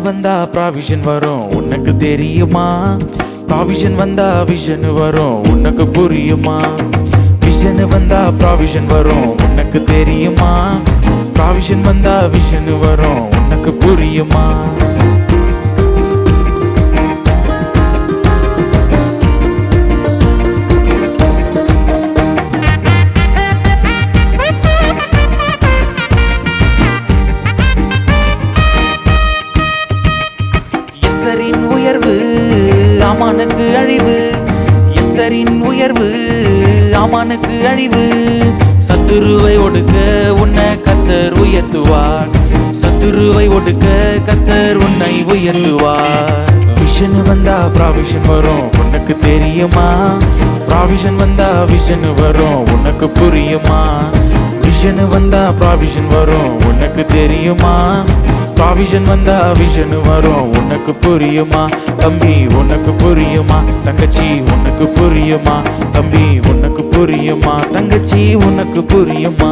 வந்தா ப்ராவிஷன் வரும் உனக்கு தெரியுமா? ப்ராவிஷன் வந்தா விஷன் வரும் உனக்கு புரியுமா? விஷன் வந்தா ப்ராவிஷன் வரும் உனக்கு தெரியுமா? ப்ராவிஷன் வந்தா விஷன் வரும் உனக்கு புரியுமா? எஸ்தரின் உயர்வு ஆமானுக்கு அழிவு. எஸ்தரின் உயர்வு ஆமானுக்கு அழிவு. சத்துருவை ஒடுக்க உன்னை கர்த்தர் உயர்த்துவார். சத்துருவை ஒடுக்க கர்த்தர் உன்னை உயர்த்துவார். விஷன் வந்தா ப்ராவிஷன் வரும் உனக்கு தெரியுமா? ப்ராவிஷன் வந்தா விஷன் வரும் உனக்கு புரியுமா? விஷன் வந்தா ப்ராவிஷன் வரும் உனக்கு தெரியுமா? ப்ராவிஷன் வந்தா விஷன் வரும் உனக்கு புரியுமா? தம்பி உனக்கு புரியுமா? தங்கச்சி உனக்கு புரியுமா? தம்பி உனக்கு புரியுமா? தங்கச்சி உனக்கு புரியுமா?